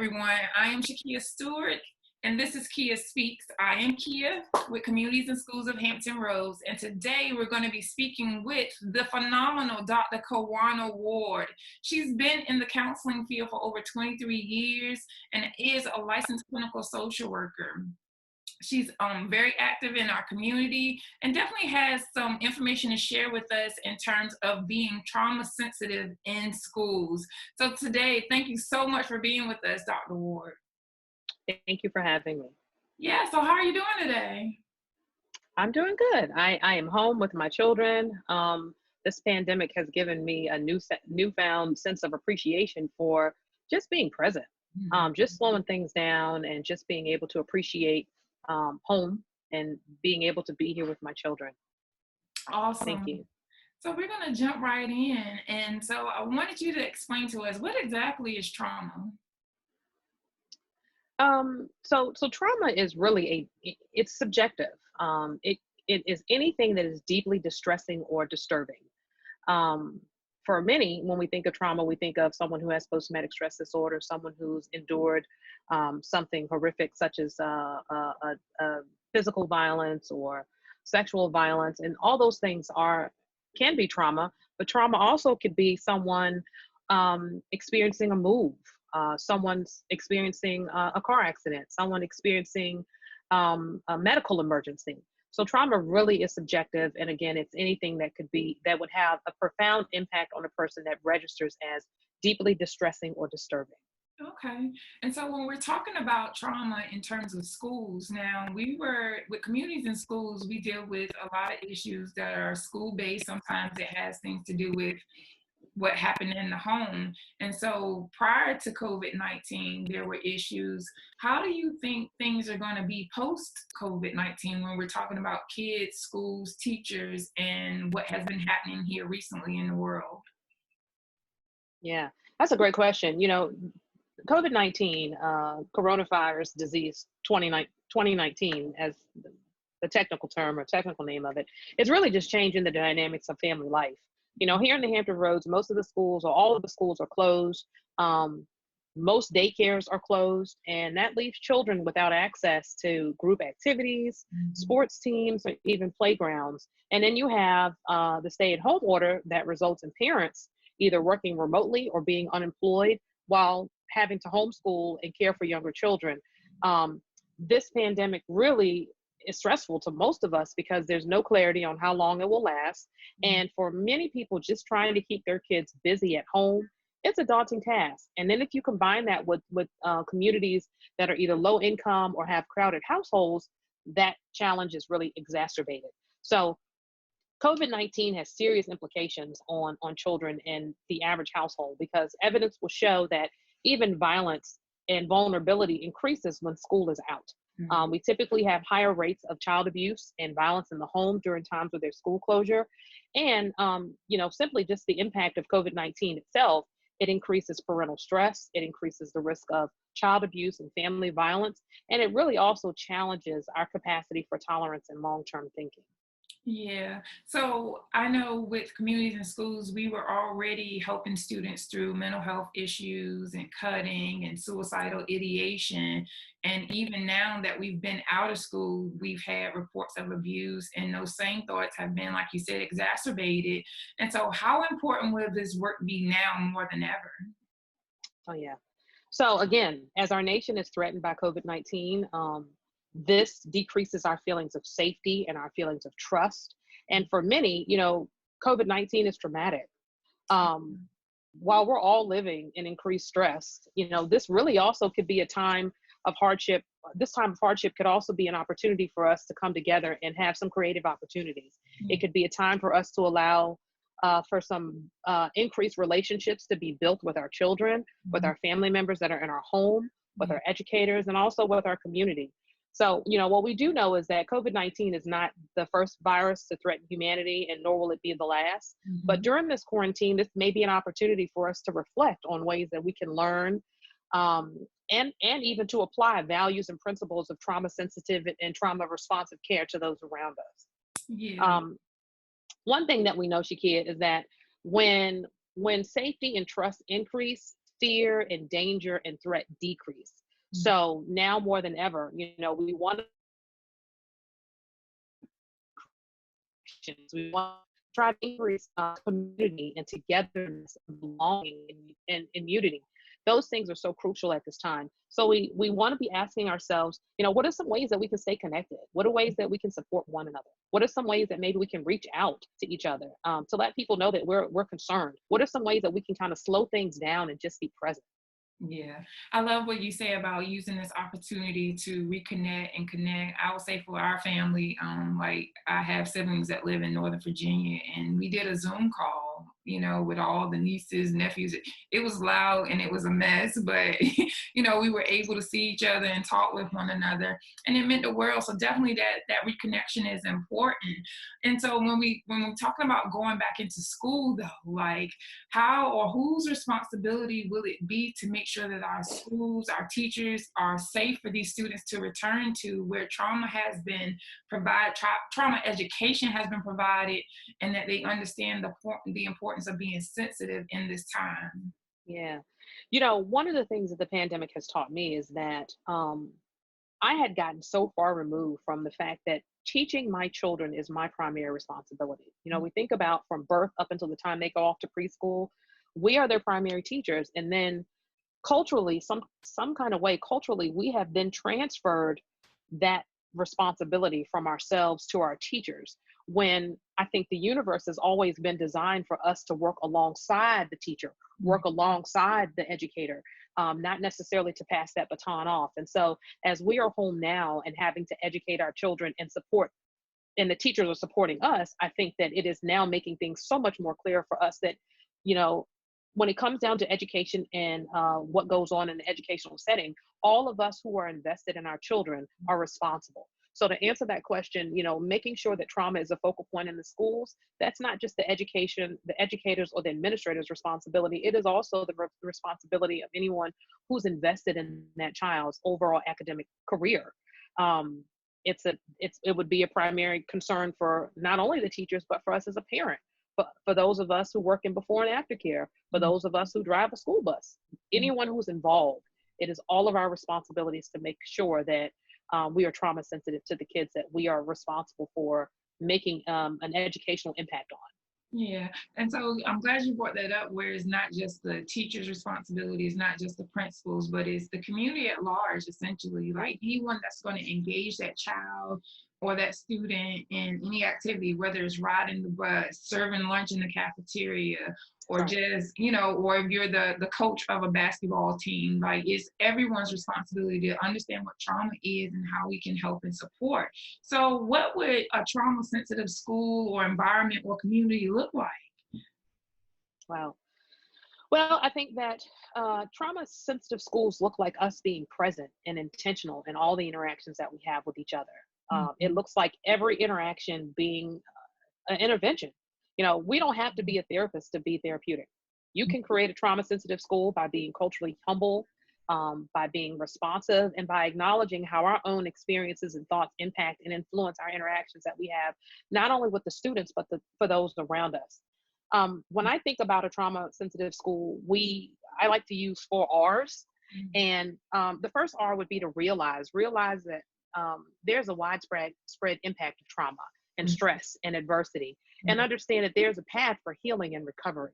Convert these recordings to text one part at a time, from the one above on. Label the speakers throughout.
Speaker 1: everyone. I am Shakia Stewart, and this is Keya Speaks. I am Keya with Communities and Schools of Hampton Roads, and today we're going to be speaking with the phenomenal Dr. Kwanna Ward. She's been in the counseling field for over 23 years and is a licensed clinical social worker. She's very active in our community and definitely has some information to share with us in terms of being trauma sensitive in schools. So today, thank you so much for being with us, Dr. Ward.
Speaker 2: Thank you for having me.
Speaker 1: Yeah, so how are you doing today?
Speaker 2: I'm doing good. I am home with my children. This pandemic has given me a newfound sense of appreciation for just being present, just slowing things down and just being able to appreciate home and being able to be here with my children.
Speaker 1: Awesome.
Speaker 2: Thank you.
Speaker 1: So we're going to jump right in. And so I wanted you to explain to us, what exactly is trauma?
Speaker 2: So trauma is really it's subjective. It is anything that is deeply distressing or disturbing. For many, when we think of trauma, we think of someone who has post-traumatic stress disorder, someone who's endured something horrific, such as physical violence or sexual violence, and all those things can be trauma. But trauma also could be someone experiencing a move, someone's experiencing a car accident, someone experiencing a medical emergency. So trauma really is subjective. And again, it's anything that would have a profound impact on a person that registers as deeply distressing or disturbing.
Speaker 1: Okay. And so when we're talking about trauma in terms of schools, now with communities and schools, we deal with a lot of issues that are school-based. Sometimes it has things to do with what happened in the home. And so prior to COVID-19, there were issues. How do you think things are going to be post-COVID-19 when we're talking about kids, schools, teachers, and what has been happening here recently in the world?
Speaker 2: Yeah, that's a great question. You know, COVID-19, coronavirus disease 2019, as the technical term or technical name of it, is really just changing the dynamics of family life. You know, here in the Hampton Roads, most of the schools or all of the schools are closed. Most daycares are closed, and that leaves children without access to group activities, sports teams, or even playgrounds. And then you have the stay-at-home order that results in parents either working remotely or being unemployed while having to homeschool and care for younger children. This pandemic really is stressful to most of us because there's no clarity on how long it will last. And for many people, just trying to keep their kids busy at home, it's a daunting task. And then if you combine that with communities that are either low income or have crowded households, that challenge is really exacerbated. So COVID-19 has serious implications on children in the average household, because evidence will show that even violence and vulnerability increases when school is out. We typically have higher rates of child abuse and violence in the home during times of their school closure. And, simply just the impact of COVID-19 itself, it increases parental stress, it increases the risk of child abuse and family violence, and it really also challenges our capacity for tolerance and long-term thinking.
Speaker 1: Yeah. So I know with communities and schools, we were already helping students through mental health issues and cutting and suicidal ideation. And even now that we've been out of school, we've had reports of abuse, and those same thoughts have been, like you said, exacerbated. And so how important will this work be now more than ever?
Speaker 2: Oh, yeah. So again, as our nation is threatened by COVID-19, this decreases our feelings of safety and our feelings of trust. And for many, COVID-19 is traumatic. While we're all living in increased stress, this really also could be a time of hardship. This time of hardship could also be an opportunity for us to come together and have some creative opportunities. It could be a time for us to allow for some increased relationships to be built with our children, with our family members that are in our home, with our educators, and also with our community. So, what we do know is that COVID-19 is not the first virus to threaten humanity, and nor will it be the last. But during this quarantine, this may be an opportunity for us to reflect on ways that we can learn and even to apply values and principles of trauma sensitive and trauma responsive care to those around us.
Speaker 1: Yeah.
Speaker 2: One thing that we know, Shakia, is that when safety and trust increase, fear and danger and threat decrease. So now more than ever, we want we want to try to increase community and togetherness, and belonging, and unity. Those things are so crucial at this time. So we want to be asking ourselves, what are some ways that we can stay connected? What are ways that we can support one another? What are some ways that maybe we can reach out to each other to let people know that we're concerned? What are some ways that we can kind of slow things down and just be present?
Speaker 1: Yeah, I love what you say about using this opportunity to reconnect and connect. I would say for our family, like I have siblings that live in Northern Virginia, and we did a Zoom call, with all the nieces, nephews. It was loud and it was a mess, but we were able to see each other and talk with one another, and it meant the world. So definitely that reconnection is important. And so when we're talking about going back into school, though, like how or whose responsibility will it be to make sure that our schools, our teachers are safe for these students to return to, where trauma has been provided, trauma education has been provided, and that they understand the importance of being sensitive in this time?
Speaker 2: Yeah. One of the things that the pandemic has taught me is that I had gotten so far removed from the fact that teaching my children is my primary responsibility. We think about from birth up until the time they go off to preschool, we are their primary teachers. And then culturally, some kind of way, culturally, we have then transferred that responsibility from ourselves to our teachers, when I think the universe has always been designed for us to work alongside the teacher, work alongside the educator, not necessarily to pass that baton off. And so as we are home now and having to educate our children and support, and the teachers are supporting us, I think that it is now making things so much more clear for us that, when it comes down to education and what goes on in the educational setting, all of us who are invested in our children are responsible. So to answer that question, making sure that trauma is a focal point in the schools, that's not just the educators or the administrators' responsibility. It is also the responsibility of anyone who's invested in that child's overall academic career. It would be a primary concern for not only the teachers, but for us as a parent. For those of us who work in before and after care, for those of us who drive a school bus, anyone who's involved, it is all of our responsibilities to make sure that we are trauma sensitive to the kids that we are responsible for making an educational impact on.
Speaker 1: Yeah, and so I'm glad you brought that up, where it's not just the teacher's responsibility, it's not just the principals, but it's the community at large, essentially. Like anyone that's going to engage that child or that student in any activity, whether it's riding the bus, serving lunch in the cafeteria, or just, or if you're the coach of a basketball team, like it's everyone's responsibility to understand what trauma is and how we can help and support. So what would a trauma sensitive school or environment or community look like?
Speaker 2: Wow. Well, I think that trauma sensitive schools look like us being present and intentional in all the interactions that we have with each other. It looks like every interaction being an intervention. We don't have to be a therapist to be therapeutic. You can create a trauma sensitive school by being culturally humble, by being responsive, and by acknowledging how our own experiences and thoughts impact and influence our interactions that we have, not only with the students, but for those around us. When I think about a trauma sensitive school, I like to use 4 R's. And the first R would be to realize that there's a widespread impact of trauma and stress and adversity, and understand that there's a path for healing and recovery.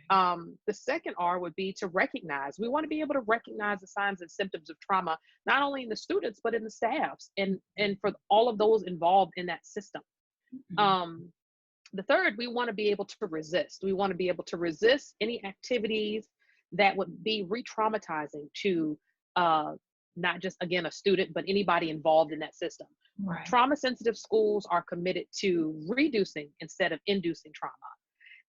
Speaker 2: The second R would be to recognize. We want to be able to recognize the signs and symptoms of trauma, not only in the students, but in the staffs and for all of those involved in that system. The third, we want to be able to resist. We want to be able to resist any activities that would be re-traumatizing to not just, again, a student, but anybody involved in that system. Right. Trauma sensitive schools are committed to reducing instead of inducing trauma.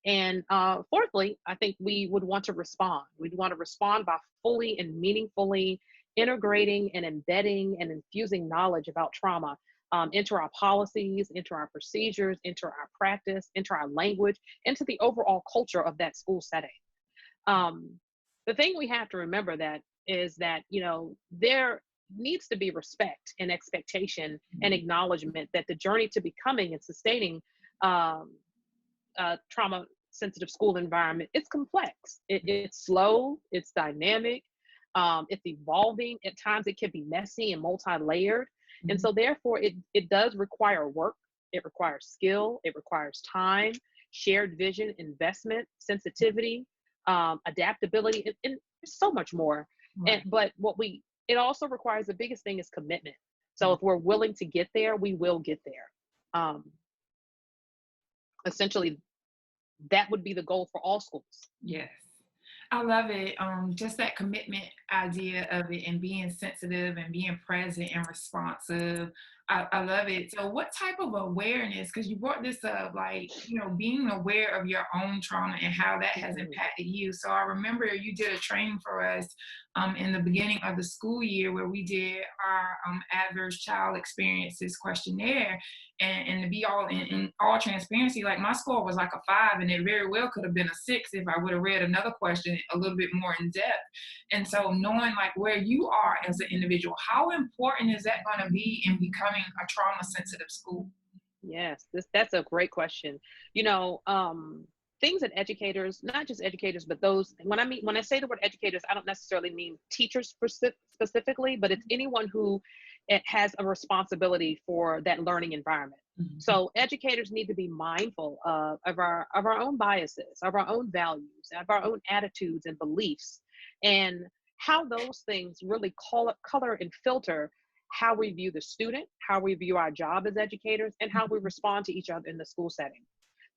Speaker 2: And fourthly, I think we would want to respond. We'd want to respond by fully and meaningfully integrating and embedding and infusing knowledge about trauma into our policies, into our procedures, into our practice, into our language, into the overall culture of that school setting. The thing we have to remember is that, there needs to be respect and expectation and acknowledgement that the journey to becoming and sustaining trauma sensitive school environment, it's complex. It's slow, it's dynamic, it's evolving. At times it can be messy and multi-layered. And so therefore it does require work. It requires skill, it requires time, shared vision, investment, sensitivity, adaptability, and so much more.
Speaker 1: Right.
Speaker 2: But it also requires, the biggest thing is commitment. So if we're willing to get there, we will get there. Essentially, that would be the goal for all schools.
Speaker 1: Yes. I love it. Just that commitment idea of it, and being sensitive and being present and responsive. I love it. So what type of awareness, because you brought this up, like, being aware of your own trauma and how that has impacted you. So I remember you did a training for us in the beginning of the school year where we did our adverse child experiences questionnaire. And to be all in all transparency, like my score was like a 5, and it very well could have been a 6 if I would have read another question a little bit more in depth. And so knowing like where you are as an individual, how important is that going to be in becoming a trauma sensitive school?
Speaker 2: Yes, that's a great question. Things that educators, not just educators, but those, when I say the word educators, I don't necessarily mean teachers specifically, but it's anyone who has a responsibility for that learning environment. So educators need to be mindful of our own biases, of our own values, of our own attitudes and beliefs, and how those things really color and filter how we view the student, how we view our job as educators, and how we respond to each other in the school setting.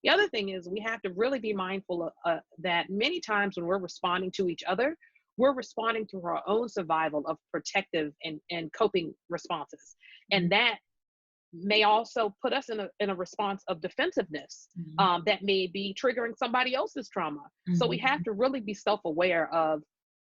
Speaker 2: The other thing is we have to really be mindful of that many times when we're responding to each other, we're responding to our own survival of protective and coping responses. And that may also put us in a response of defensiveness that may be triggering somebody else's trauma. So we have to really be self-aware of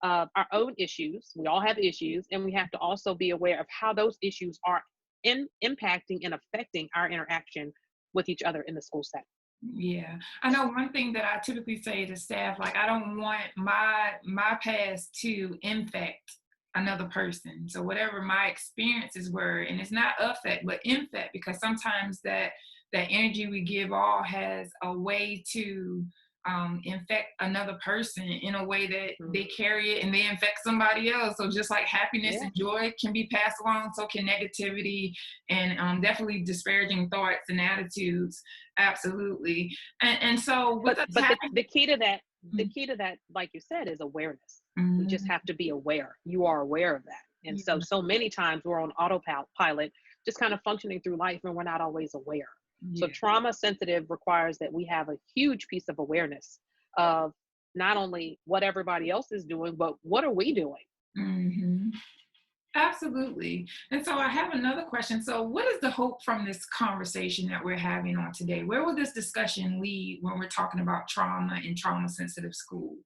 Speaker 2: our own issues. We all have issues, and we have to also be aware of how those issues are impacting and affecting our interaction with each other in the school setting.
Speaker 1: Yeah, I know one thing that I typically say to staff, like, I don't want my past to infect another person. So whatever my experiences were, and it's not affect, but infect, because sometimes that energy we give all has a way to infect another person in a way that they carry it and they infect somebody else. So just like happiness and joy can be passed along, so can negativity and definitely disparaging thoughts and attitudes. Absolutely. And so
Speaker 2: but the key to that, like you said, is awareness. We just have to be aware. You are aware of that. And so many times we're on autopilot, just kind of functioning through life, and we're not always aware. So trauma sensitive requires that we have a huge piece of awareness of not only what everybody else is doing, but what are we doing?
Speaker 1: Absolutely. And so I have another question. So what is the hope from this conversation that we're having on today? Where will this discussion lead when we're talking about trauma and trauma sensitive schools?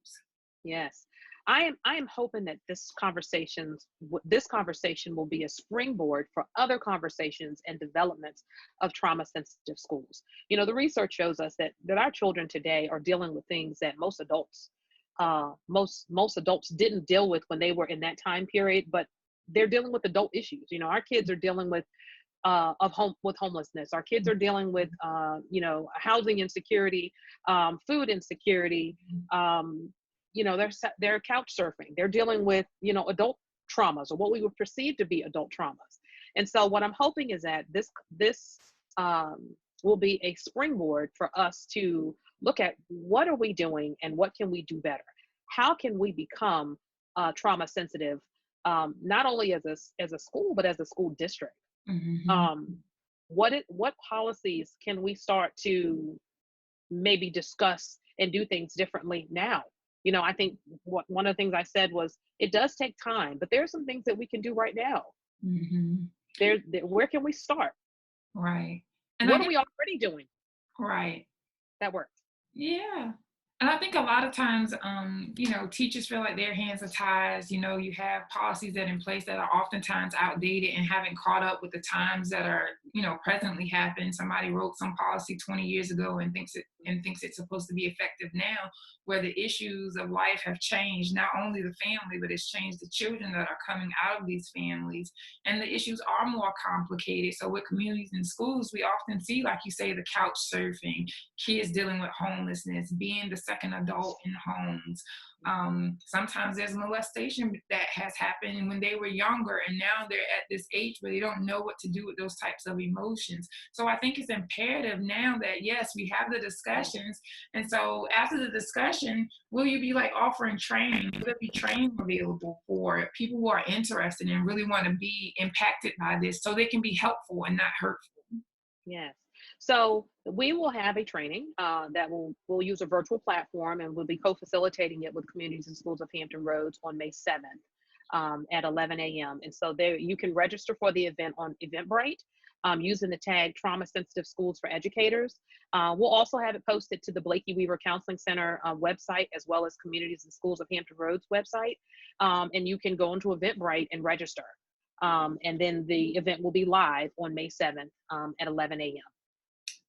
Speaker 2: Yes. I am hoping that this conversation will be a springboard for other conversations and developments of trauma sensitive schools. The research shows us that our children today are dealing with things that most adults didn't deal with when they were in that time period, but they're dealing with adult issues. Our kids are dealing with homelessness. Our kids are dealing with housing insecurity, food insecurity. They're couch surfing. They're dealing with, adult traumas, or what we would perceive to be adult traumas. And so what I'm hoping is that this will be a springboard for us to look at what are we doing and what can we do better? How can we become trauma sensitive, not only as a school, but as a school district? What policies can we start to maybe discuss and do things differently now? I think one of the things I said was it does take time, but there are some things that we can do right now. Where can we start?
Speaker 1: Right.
Speaker 2: And what are we already doing?
Speaker 1: Right.
Speaker 2: That works.
Speaker 1: Yeah. And I think a lot of times, teachers feel like their hands are tied. You have policies that are in place that are oftentimes outdated and haven't caught up with the times that are presently happen. Somebody wrote some policy 20 years ago and thinks it's supposed to be effective now, where the issues of life have changed, not only the family, but it's changed the children that are coming out of these families. And the issues are more complicated. So with communities and schools, we often see, like you say, the couch surfing, kids dealing with homelessness, being the second adult in homes. Sometimes there's molestation that has happened when they were younger, and now they're at this age where they don't know what to do with those types of emotions. So I think it's imperative now that, yes, we have the discussions. And so after the discussion, will you be like offering training? Will there be training available for people who are interested and really want to be impacted by this so they can be helpful and not hurtful?
Speaker 2: Yes. So we will have a training that we'll use a virtual platform, and we'll be co-facilitating it with Communities and Schools of Hampton Roads on May 7th at 11 a.m. And so there you can register for the event on Eventbrite using the tag Trauma Sensitive Schools for Educators. We'll also have it posted to the Blakey Weaver Counseling Center website, as well as Communities and Schools of Hampton Roads website. And you can go into Eventbrite and register. And then the event will be live on May 7th at 11 a.m.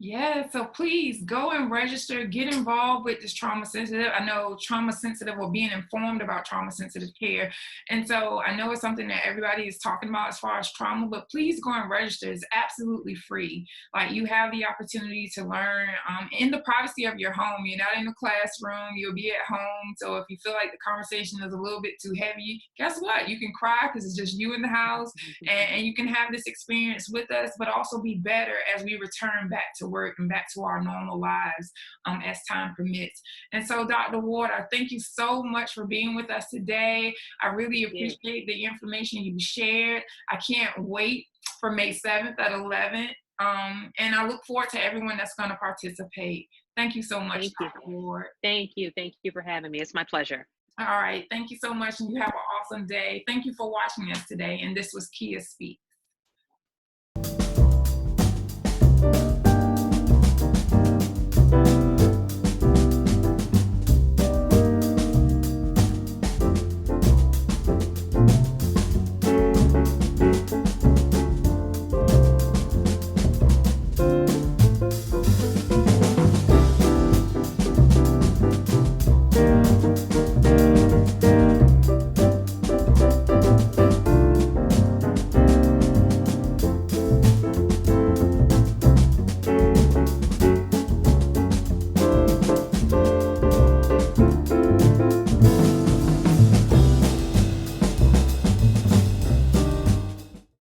Speaker 1: Yeah, so please go and register, get involved with this trauma sensitive. I know trauma sensitive, or being informed about trauma sensitive care. And so I know it's something that everybody is talking about as far as trauma, but please go and register. It's absolutely free. Like, you have the opportunity to learn in the privacy of your home. You're not in the classroom, you'll be at home. So if you feel like the conversation is a little bit too heavy, guess what? You can cry because it's just you in the house, and you can have this experience with us, but also be better as we return back to work and back to our normal lives as time permits. And so, Dr. Ward, I thank you so much for being with us today. I really appreciate the information you shared. I can't wait for May 7th at 11. And I look forward to everyone that's going to participate. Thank you so much, Dr. Ward.
Speaker 2: Thank you. Thank you for having me. It's my pleasure.
Speaker 1: All right. Thank you so much, and you have an awesome day. Thank you for watching us today. And this was Keya Speaks.